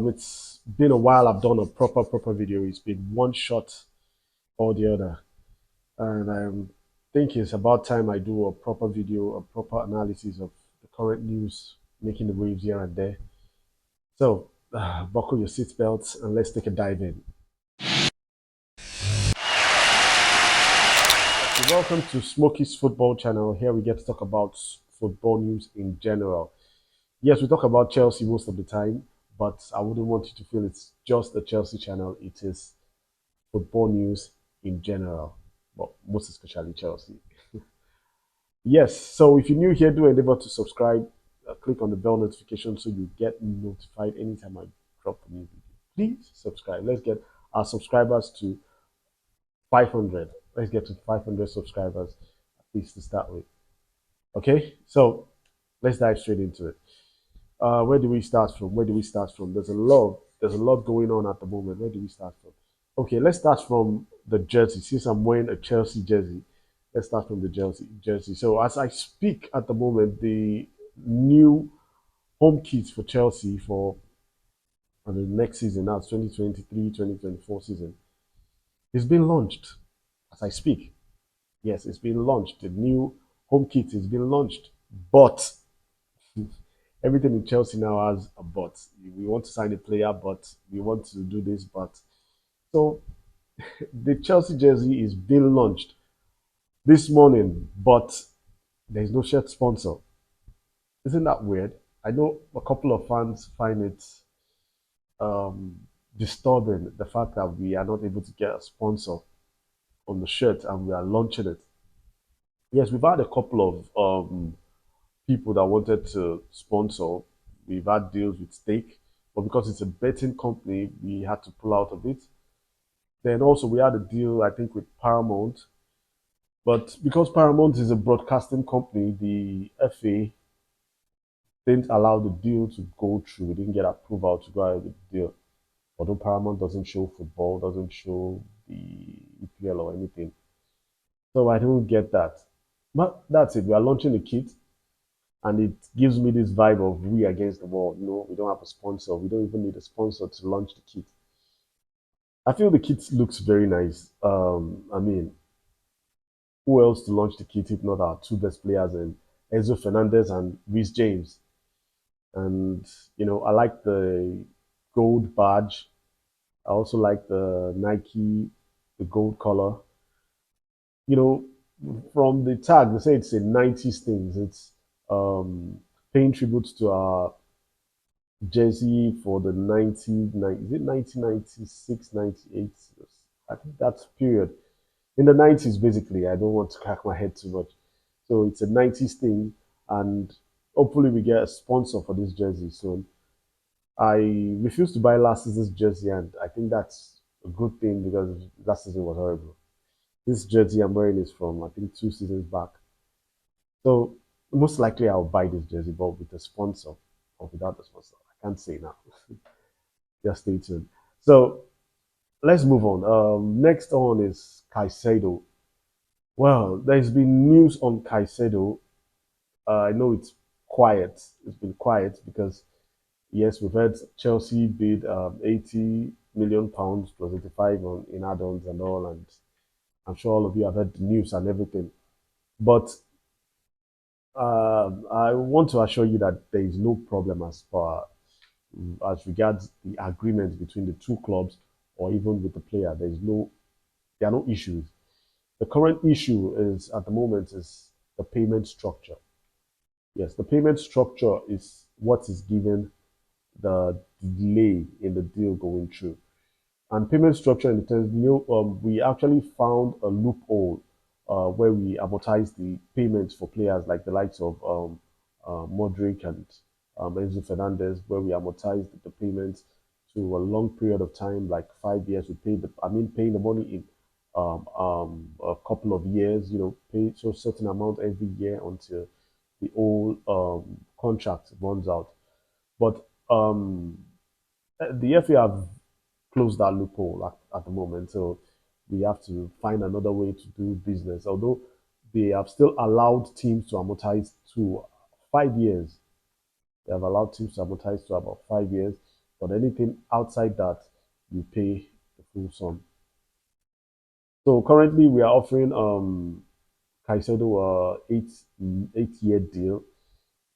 It's been a while I've done a proper video. It's been one shot or the other. And I think it's about time I do a proper video, a proper analysis of the current news making the waves here and there. So, buckle your seatbelts and let's take a dive in. Welcome to Smokey's football channel. Here we get to talk about football news in general. Yes, we talk about Chelsea most of the time, but I wouldn't want you to feel it's just the Chelsea channel. It is football news in general, but most especially Chelsea. Yes, so if you're new here, do endeavor to subscribe. Click on the bell notification so you get notified anytime I drop a new video. Please subscribe. Let's get our subscribers to 500. Let's get to 500 subscribers at least to start with. Okay, so let's dive straight into it. Where do we start from? There's a lot going on at the moment. Where do we start from? Okay, let's start from the jersey. Since I'm wearing a Chelsea jersey, let's start from the jersey. So as I speak at the moment, the new home kits for Chelsea for the next season, now it's 2023-2024 season, is being launched as I speak. Yes, it's been launched. The new home kit is being launched, but everything in Chelsea now has a but. We want to sign a player, but we want to do this, but. So the Chelsea jersey is being launched this morning, but there's no shirt sponsor. Isn't that weird? I know a couple of fans find it disturbing, the fact that we are not able to get a sponsor on the shirt and we are launching it. Yes, we've had a couple of people that wanted to sponsor. We've had deals with Stake, but because it's a betting company, we had to pull out of it. Then also we had a deal, I think, with Paramount. But because Paramount is a broadcasting company, the FA didn't allow the deal to go through. We didn't get approval to go ahead with the deal. Although Paramount doesn't show football, doesn't show the EPL or anything. So I don't get that. But that's it. We are launching the kit. And it gives me this vibe of we against the world. You know, we don't have a sponsor. We don't even need a sponsor to launch the kit. I feel the kit looks very nice. I mean, who else to launch the kit if not our two best players, and Enzo Fernandez and Reece James? And you know, I like the gold badge. I also like the Nike, the gold color. You know, from the tag, they say it's a 90s thing. It's paying tribute to our jersey for the 1996, 98? I think that's period. In the 90s, basically. I don't want to crack my head too much. So it's a 90s thing, and hopefully we get a sponsor for this jersey soon. I refused to buy last season's jersey, and I think that's a good thing because last season was horrible. This jersey I'm wearing is from, I think, 2 seasons back. So most likely I'll buy this jersey, but with a sponsor or without a sponsor. I can't say now. Just stay tuned. So let's move on. Next on is CAICEDO. Well, there's been news on CAICEDO. I know it's quiet. It's been quiet because, yes, we've heard Chelsea bid 80 million pounds plus 85 in add-ons and all, and I'm sure all of you have heard the news and everything. But I want to assure you that there is no problem as regards the agreement between the two clubs or even with the player. There are no issues. The current issue is at the moment is the payment structure. Yes, the payment structure is what is given the delay in the deal going through. And payment structure in the terms, we actually found a loophole where we amortize the payments for players like the likes of Modric and Enzo Fernandez, where we amortize the payments to a long period of time, like 5 years. Paying the money in a couple of years, pay so a certain amount every year until the whole contract runs out. But the FA have closed that loophole at the moment, so we have to find another way to do business. Although they have still allowed teams to amortize to 5 years. They have allowed teams to amortize to about 5 years. But anything outside that, you pay the full sum. So currently we are offering CAICEDO 8 year deal,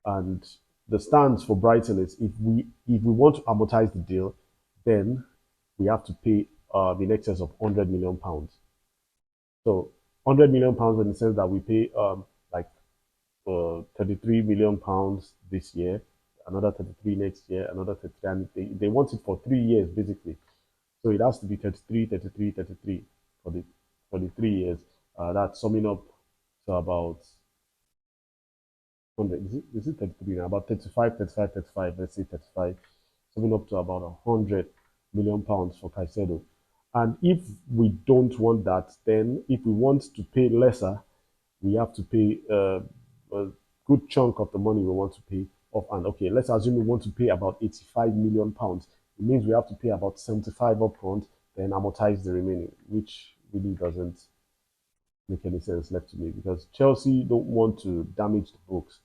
and the stance for Brighton is if we want to amortize the deal, then we have to pay in excess of £100 million. So £100 million in the sense that we pay like £33 million this year, another 33 next year, another 33, and they want it for 3 years basically. So it has to be 33, 33, 33 for the 3 years. That's summing up to about 100. Is it 33 now? About 35, 35, 35. Let's say 35, summing up to about £100 million for Caicedo. And if we don't want that, then if we want to pay lesser, we have to pay a good chunk of the money we want to pay off. And okay, let's assume we want to pay about £85 million. It means we have to pay about 75 up front, then amortize the remaining, which really doesn't make any sense left to me because Chelsea don't want to damage the books.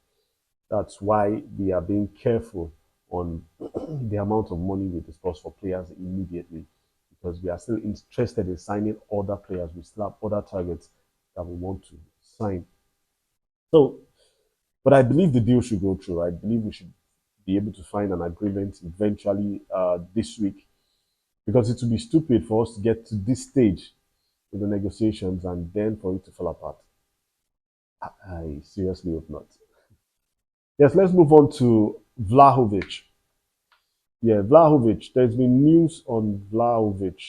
That's why we are being careful on the amount of money we disperse for players immediately because we are still interested in signing other players. We still have other targets that we want to sign. So, but I believe the deal should go through. I believe we should be able to find an agreement eventually this week because it would be stupid for us to get to this stage in the negotiations and then for it to fall apart. I seriously hope not. Yes, let's move on to Vlahovic. Yeah, Vlahovic. There's been news on Vlahovic.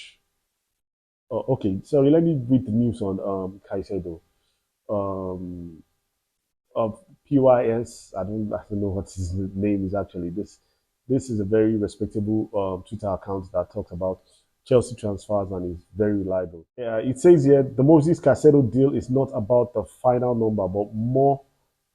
Oh, okay, sorry, let me read the news on Caicedo. Um, PYS. I don't know what his name is actually. This is a very respectable Twitter account that talks about Chelsea transfers and is very reliable. Yeah, it says here the Moses Caicedo deal is not about the final number, but more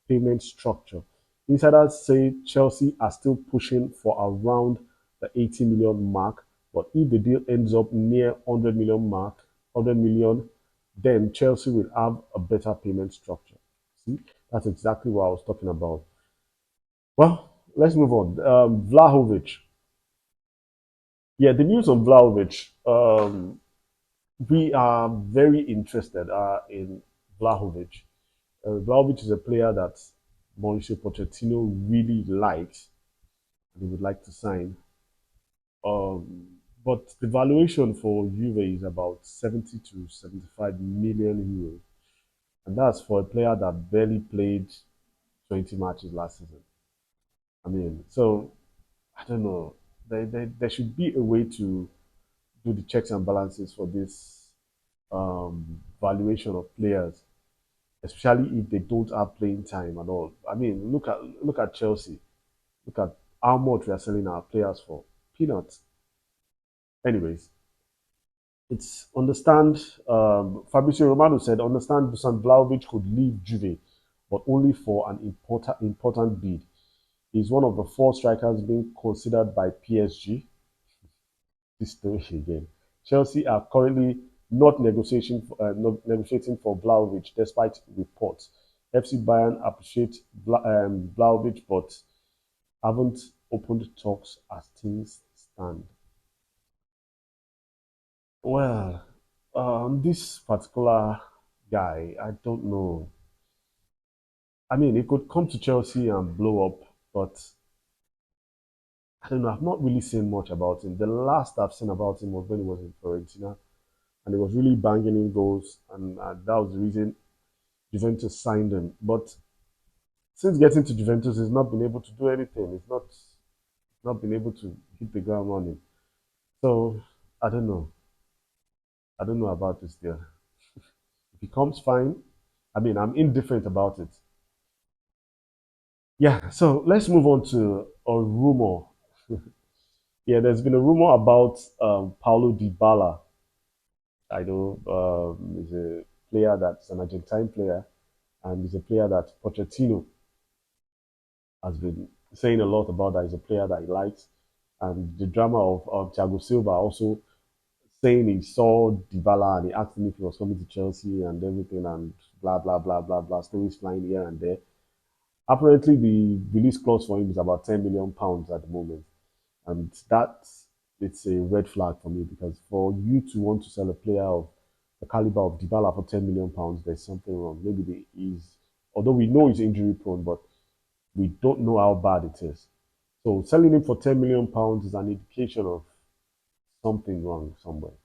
payment structure. Insiders say Chelsea are still pushing for around the 80 million mark, but if the deal ends up near 100 million mark, 100 million, then Chelsea will have a better payment structure. See, that's exactly what I was talking about. Well, let's move on. Vlahovic. Yeah, the news on Vlahovic. We are very interested in Vlahovic. Vlahovic is a player that Mauricio Pochettino really likes and he would like to sign. But the valuation for Juve is about 70 to 75 million euros. And that's for a player that barely played 20 matches last season. I mean, so I don't know. There should be a way to do the checks and balances for this valuation of players, especially if they don't have playing time at all. I mean, look at Chelsea. Look at how much we are selling our players for. Peanuts. Anyways, it's understand. Fabrizio Romano said, understand Dusan Vlahovic could leave Juve, but only for an important bid. He's one of the four strikers being considered by PSG. This story again. Chelsea are currently not negotiating for Vlahovic despite reports. FC Bayern appreciate Vlahovic but haven't opened talks as things stand. Well, this particular guy, I don't know. I mean, he could come to Chelsea and blow up, but I don't know. I've not really seen much about him. The last I've seen about him was when he was in Fiorentina, and he was really banging in goals, and that was the reason Juventus signed him. But since getting to Juventus, he's not been able to do anything. He's not been able to hit the ground running. So I don't know. I don't know about this deal. If he comes, fine. I mean, I'm indifferent about it. Yeah. So let's move on to a rumor. Yeah, there's been a rumor about Paulo Dybala. I know he's a player that's an Argentine player, and he's a player that Pochettino has been saying a lot about. That he's a player that he likes, and the drama of Thiago Silva also saying he saw Dybala and he asked him if he was coming to Chelsea and everything, and blah blah blah blah blah. Stories flying here and there. Apparently, the release clause for him is about £10 million at the moment, and that it's a red flag for me because for you to want to sell a player of the caliber of Dybala for £10 million, there's something wrong. Maybe although we know he's injury prone, but we don't know how bad it is. So selling him for £10 million is an indication of something wrong somewhere.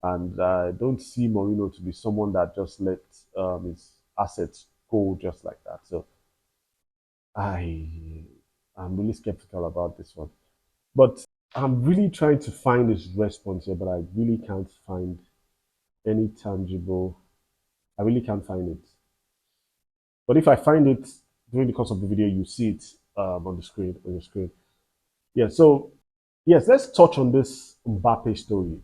And I don't see Mourinho to be someone that just lets his assets go just like that. So I'm really skeptical about this one. But I'm really trying to find his response here, but I really can't find any tangible. I really can't find it. But if I find it during the course of the video, you see it on the screen. On your screen. Yeah. So yes, let's touch on this Mbappe story.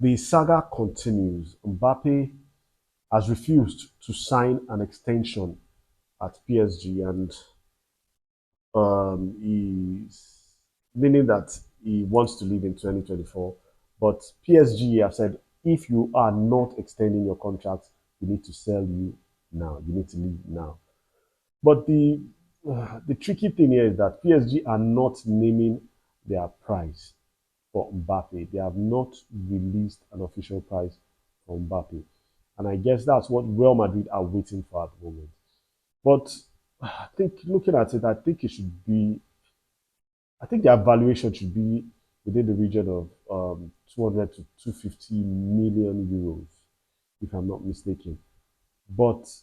The saga continues. Mbappe has refused to sign an extension at PSG, and he's meaning that he wants to leave in 2024. But PSG have said if you are not extending your contract, we need to sell you now. You need to leave now. But the tricky thing here is that PSG are not naming their price for Mbappe. They have not released an official price for Mbappe. And I guess that's what Real Madrid are waiting for at the moment. But I think looking at it, I think their valuation should be within the region of 200 to 250 million euros, if I'm not mistaken. But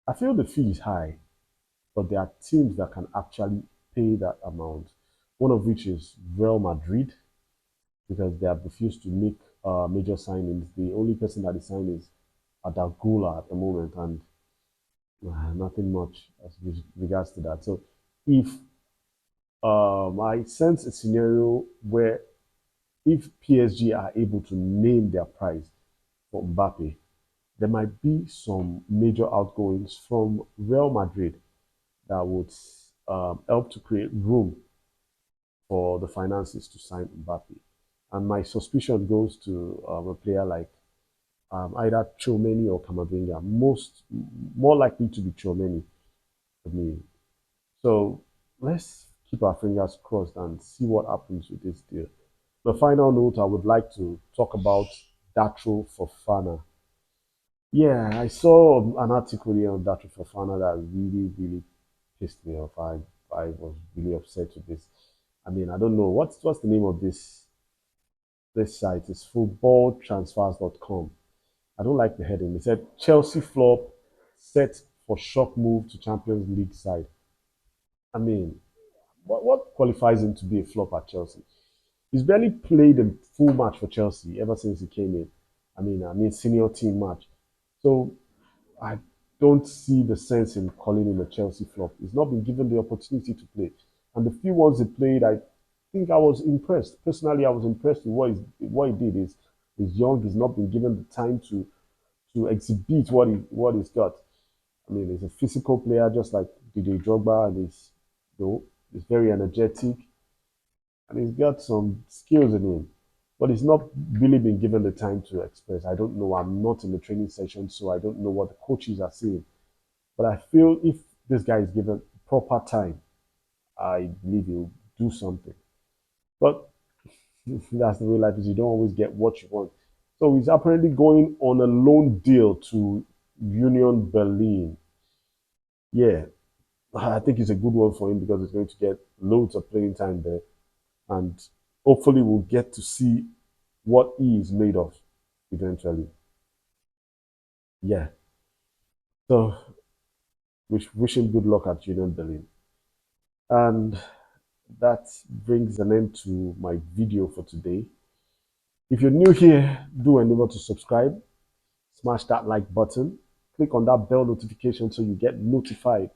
I feel the fee is high, but there are teams that can actually pay that amount. One of which is Real Madrid, because they have refused to make major signings. The only person that is signed is Adagula at the moment, and nothing much as regards to that. So if I sense a scenario where if PSG are able to name their price for Mbappe, there might be some major outgoings from Real Madrid that would help to create room for the finances to sign Mbappe. And my suspicion goes to a player like either Chomeni or Camavinga. More likely to be Chomeni for me. So let's keep our fingers crossed and see what happens with this deal. The final note, I would like to talk about Datro Fofana. Yeah, I saw an article here on Datro Fofana that really, really pissed me off. I was really upset with this. I mean, I don't know what's the name of this site. It's footballtransfers.com. I don't like the heading. It said Chelsea flop set for shock move to Champions League side. I mean, what qualifies him to be a flop at Chelsea? He's barely played a full match for Chelsea ever since he came in. I mean senior team match. So I don't see the sense in calling him a Chelsea flop. He's not been given the opportunity to play, and the few ones he played, I think I was impressed. Personally, I was impressed with what he did. He's young. He's not been given the time to exhibit what he's got. I mean, he's a physical player, just like DJ Drogba, and he's very energetic, and he's got some skills in him. But he's not really been given the time to express. I don't know. I'm not in the training session, so I don't know what the coaches are saying. But I feel if this guy is given proper time, I believe he'll do something. But that's the way life is. You don't always get what you want. So he's apparently going on a loan deal to Union Berlin. Yeah, I think it's a good one for him because he's going to get loads of playing time there. And hopefully we'll get to see what he is made of eventually. Yeah. So wish him good luck at Union Berlin. And that brings an end to my video for today. If you're new here, do endeavor to subscribe, smash that like button, click on that bell notification so you get notified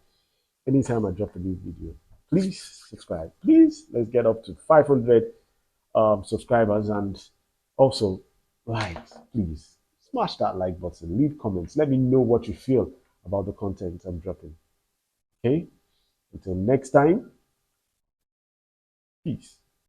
anytime I drop a new video. Please subscribe. Please, let's get up to 500 subscribers, and also likes. Please smash that like button, leave comments, let me know what you feel about the content I'm dropping. Okay, until next time, peace.